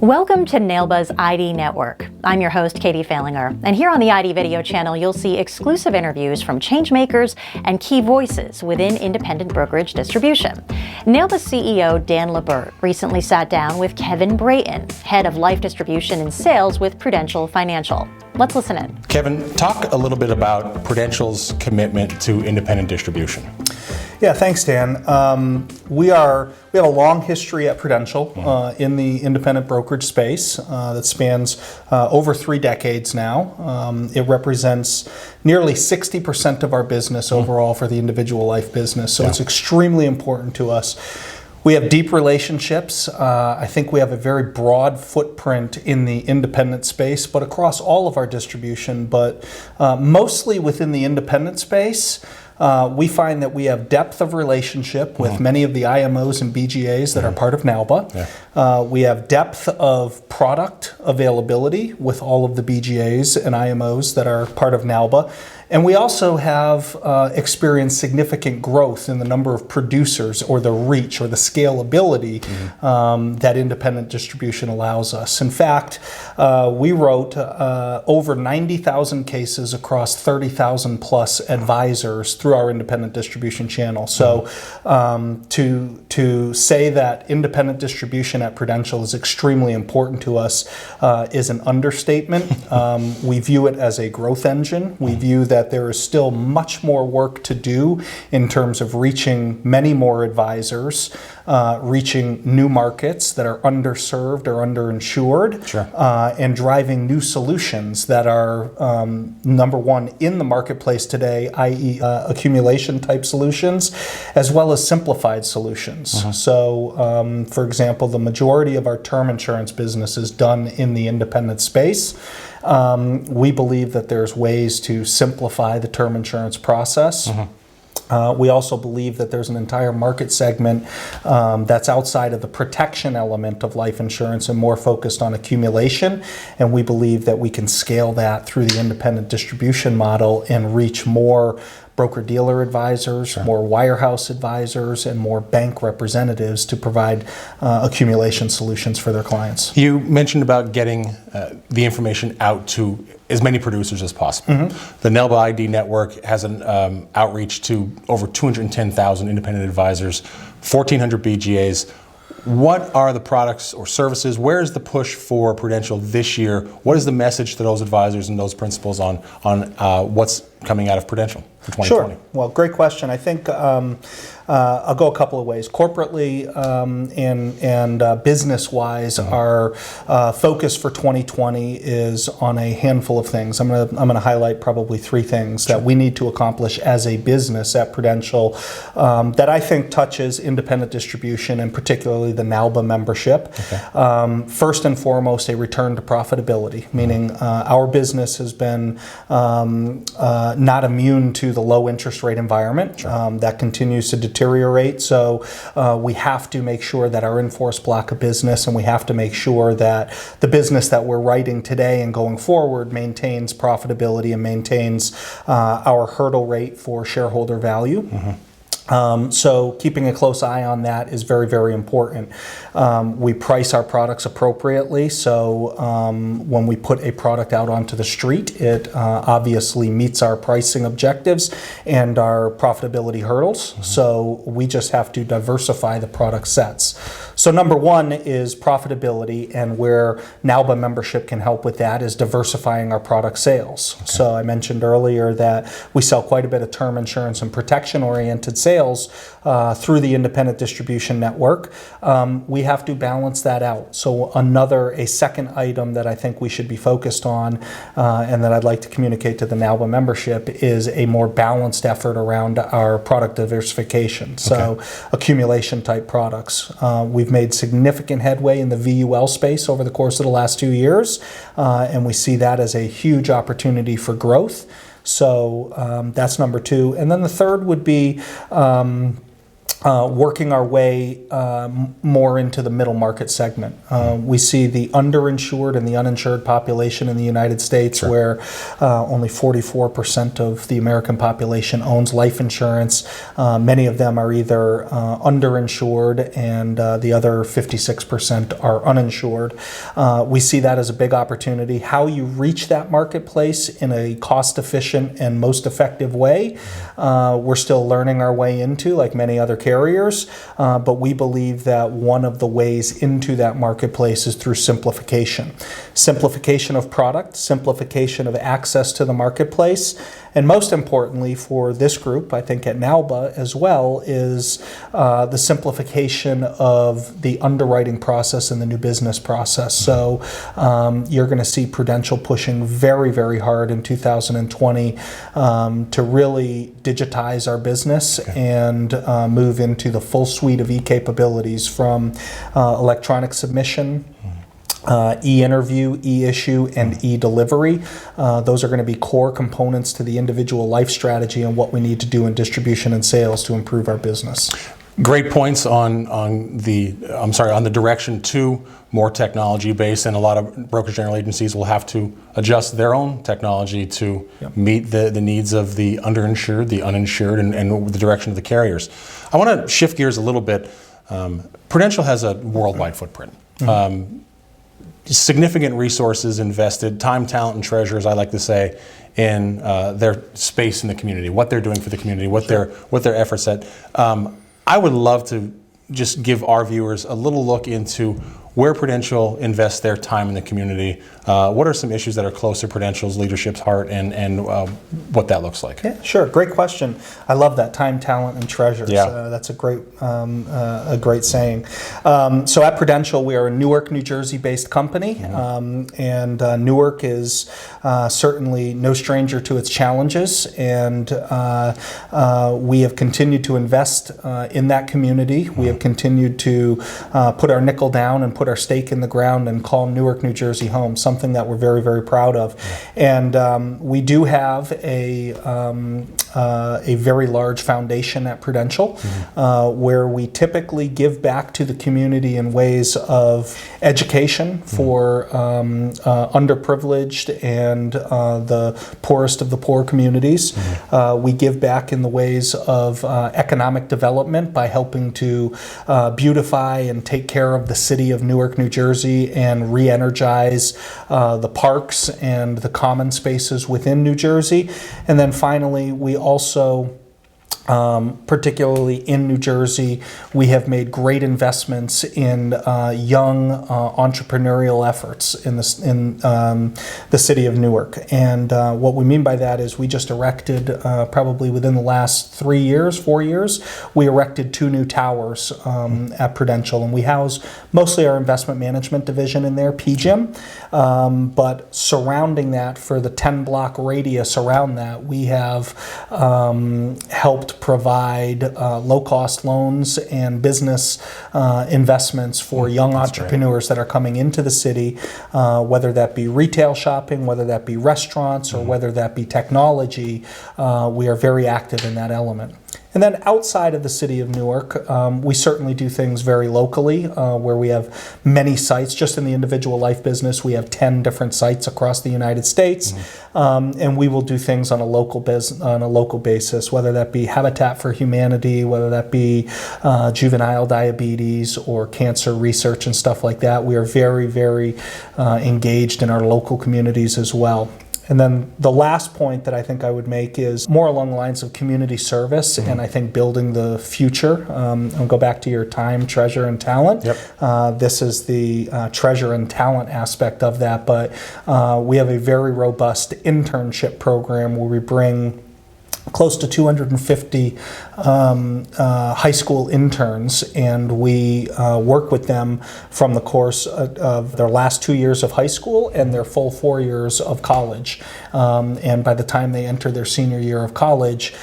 Welcome to NAILBA's ID Network. I'm your host, Katie Falinger, and here on the ID video channel, you'll see exclusive interviews from changemakers and key voices within independent brokerage distribution. NAILBA CEO Dan Labert recently sat down with Kevin Brayton, head of life distribution and sales with Prudential Financial. Let's listen in. Kevin, talk a little bit about Prudential's commitment to independent distribution. Yeah, thanks, Dan. We have a long history at Prudential in the independent brokerage space that spans over 3 decades now. It represents nearly 60% of our business overall for the individual life business, so it's extremely important to us. We have deep relationships. I think we have a very broad footprint in the independent space, but across all of our distribution, but mostly within the independent space. We find that we have depth of relationship with many of the IMOs and BGAs that are part of NAILBA. We have depth of product availability with all of the BGAs and IMOs that are part of NAILBA. And we also have experienced significant growth in the number of producers or the reach or the scalability that independent distribution allows us. In fact, we wrote over 90,000 cases across 30,000 plus advisors through our independent distribution channel. So to say that independent distribution at Prudential is extremely important to us is an understatement. We view it as a growth engine. We view that there is still much more work to do in terms of reaching many more advisors, reaching new markets that are underserved or underinsured, and driving new solutions that are, number one, in the marketplace today, i.e. accumulation type solutions, as well as simplified solutions. So, for example, the majority of our term insurance business is done in the independent space. We believe that there's ways to simplify the term insurance process. We also believe that there's an entire market segment that's outside of the protection element of life insurance and more focused on accumulation. And we believe that we can scale that through the independent distribution model and reach more broker-dealer advisors, more wirehouse advisors, and more bank representatives to provide accumulation solutions for their clients. You mentioned about getting the information out to as many producers as possible. The NAILBA ID Network has an outreach to over 210,000 independent advisors, 1,400 BGAs. What are the products or services? Where is the push for Prudential this year? What is the message to those advisors and those principals on what's coming out of Prudential for 2020? Sure. Well, great question. I think I'll go a couple of ways. Corporately and business-wise, our focus for 2020 is on a handful of things. I'm gonna highlight probably 3 things that we need to accomplish as a business at Prudential that I think touches independent distribution and particularly the NAILBA membership. First and foremost, a return to profitability, meaning our business has been not immune to the low interest rate environment that continues to deteriorate. So we have to make sure that our in-force block of business, and we have to make sure that the business that we're writing today and going forward maintains profitability and maintains our hurdle rate for shareholder value. So keeping a close eye on that is very, very important. We price our products appropriately, so when we put a product out onto the street, it obviously meets our pricing objectives and our profitability hurdles. So we just have to diversify the product sets. So number one is profitability, and where NAILBA membership can help with that is diversifying our product sales. So I mentioned earlier that we sell quite a bit of term insurance and protection-oriented sales through the independent distribution network. We have to balance that out. So a second item that I think we should be focused on and that I'd like to communicate to the NAILBA membership is a more balanced effort around our product diversification. So accumulation type products. We've made significant headway in the VUL space over the course of the last 2 years, and we see that as a huge opportunity for growth. So that's number 2. And then the third would be working our way more into the middle market segment. We see the underinsured and the uninsured population in the United States, Sure. where only 44% of the American population owns life insurance. Many of them are either underinsured, and the other 56% are uninsured. We see that as a big opportunity. How you reach that marketplace in a cost-efficient and most effective way, we're still learning our way into, like many other carriers, but we believe that one of the ways into that marketplace is through simplification. Simplification of product, simplification of access to the marketplace, and most importantly for this group, I think at NAILBA as well, is the simplification of the underwriting process and the new business process. So you're going to see Prudential pushing very, very hard in 2020 to really digitize our business and move into the full suite of e-capabilities, from electronic submission, e-interview, e-issue, and e-delivery. Those are going to be core components to the individual life strategy and what we need to do in distribution and sales to improve our business. Great points on the direction to more technology based, and a lot of brokerage general agencies will have to adjust their own technology to meet the needs of the underinsured, the uninsured, and the direction of the carriers. I want to shift gears a little bit. Prudential has a worldwide footprint. Significant resources invested, time, talent, and treasure, as I like to say, in their space in the community, what they're doing for the community, what their efforts at. I would love to just give our viewers a little look into where Prudential invests their time in the community. What are some issues that are close to Prudential's leadership's heart, and what that looks like? Yeah, sure. Great question. I love that, time, talent, and treasure. Yeah. That's a great saying. So at Prudential, we are a Newark, New Jersey-based company, and Newark is certainly no stranger to its challenges, and we have continued to invest in that community. We have continued to put our nickel down and put our stake in the ground and call Newark, New Jersey home, something that we're very, very proud of. And we do have a very large foundation at Prudential, where we typically give back to the community in ways of education for underprivileged and the poorest of the poor communities. We give back in the ways of economic development by helping to beautify and take care of the city of Newark, New Jersey, and re-energize the parks and the common spaces within New Jersey. And then finally, we also, particularly in New Jersey, we have made great investments in young entrepreneurial efforts in the city of Newark. And what we mean by that is we just erected, probably within the last 4 years, we erected 2 new towers at Prudential, and we house mostly our investment management division in there, PGIM. But surrounding that, for the 10-block radius around that, we have helped provide low-cost loans and business investments for young entrepreneurs that are coming into the city, whether that be retail shopping, whether that be restaurants, or whether that be technology. We are very active in that element. And then outside of the city of Newark, we certainly do things very locally, where we have many sites. Just in the individual life business, we have 10 different sites across the United States, and we will do things on a local basis, whether that be Habitat for Humanity, whether that be juvenile diabetes or cancer research and stuff like that. We are very, very engaged in our local communities as well. And then the last point that I think I would make is more along the lines of community service, and I think building the future. I'll go back to your time, treasure, and talent. This is the treasure and talent aspect of that, but we have a very robust internship program where we bring close to 250 high school interns, and we work with them from the course of their last 2 years of high school and their full 4 years of college. And by the time they enter their senior year of college,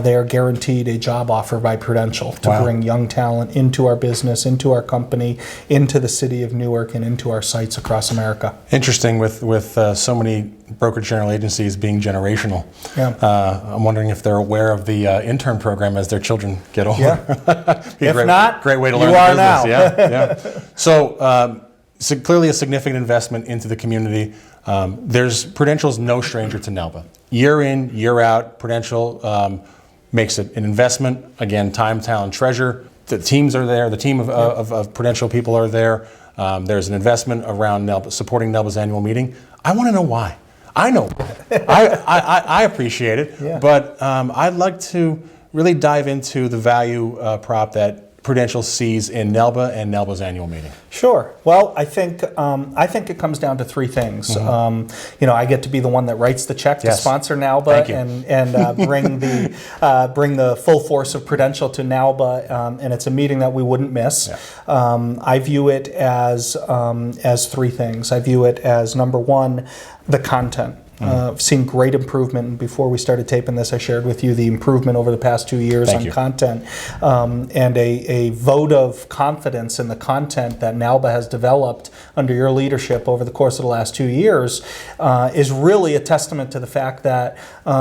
they are guaranteed a job offer by Prudential to bring young talent into our business, into our company, into the city of Newark, and into our sites across America. Interesting with so many brokerage general agencies being generational. I'm wondering if they're aware of the intern program as their children get older. Yeah. Be a If not, great way to you learn the are business. now. Yeah. So clearly a significant investment into the community. Prudential's no stranger to NAILBA. Year in, year out, Prudential makes it an investment. Again, time, talent, treasure. The teams are there. The team of Prudential people are there. There's an investment around NAILBA, supporting NAILBA's annual meeting. I want to know why. I know. I appreciate it, but I'd like to really dive into the value prop that Prudential sees in NAILBA and NAILBA's annual meeting. Sure. Well, I think it comes down to three things. I get to be the one that writes the check to sponsor NAILBA and bring the full force of Prudential to NAILBA, and it's a meeting that we wouldn't miss. I view it as three things. I view it as, number one, the content. I've seen great improvement. And before we started taping this, I shared with you the improvement over the past 2 years on content, and a vote of confidence in the content that NAILBA has developed under your leadership over the course of the last 2 years is really a testament to the fact that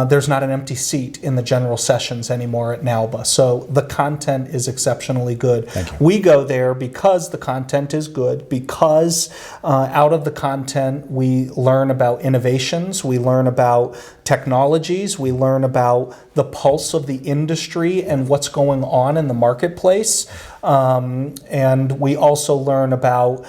there's not an empty seat in the general sessions anymore at NAILBA. So the content is exceptionally good. We go there because the content is good, because out of the content we learn about innovations, we learn about technologies, we learn about the pulse of the industry and what's going on in the marketplace, and we also learn about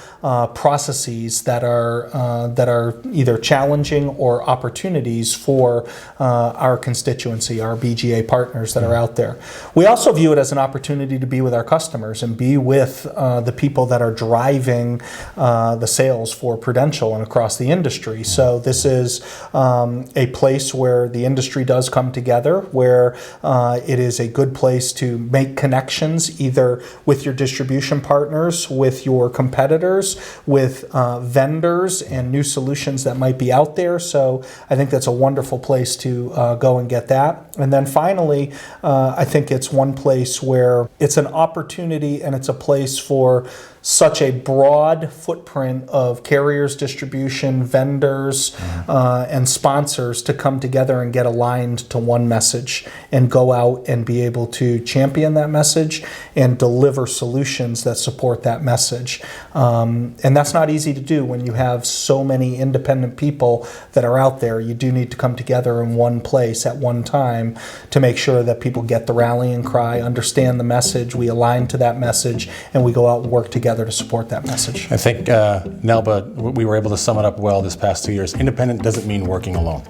processes that are either challenging or opportunities for our constituency, our BGA partners that are out there. We also view it as an opportunity to be with our customers and be with the people that are driving the sales for Prudential and across the industry. So this is a place where the industry does come together, where it is a good place to make connections either with your distribution partners, with your competitors, with vendors and new solutions that might be out there. So I think that's a wonderful place to go and get that. And then finally, I think it's one place where it's an opportunity and it's a place for such a broad footprint of carriers, distribution, vendors, and sponsors to come together and get aligned to one message and go out and be able to champion that message and deliver solutions that support that message. And that's not easy to do when you have so many independent people that are out there. You do need to come together in one place at one time to make sure that people get the rallying cry, understand the message, we align to that message, and we go out and work together to support that message. I think NAILBA, we were able to sum it up well this past 2 years. Independent doesn't mean working alone.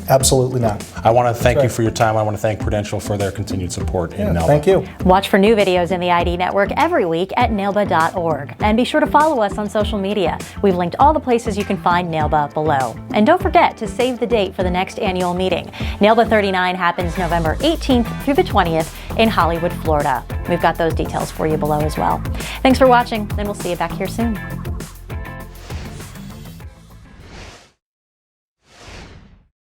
Absolutely not. I want to thank you for your time. I want to thank Prudential for their continued support in NAILBA. Thank you. Watch for new videos in the ID Network every week at nailba.org. And be sure to follow us on social media. We've linked all the places you can find NAILBA below. And don't forget to save the date for the next annual meeting. NAILBA 39 happens November 18th through the 20th in Hollywood, Florida. We've got those details for you below as well. Thanks for watching, and we'll see you back here soon.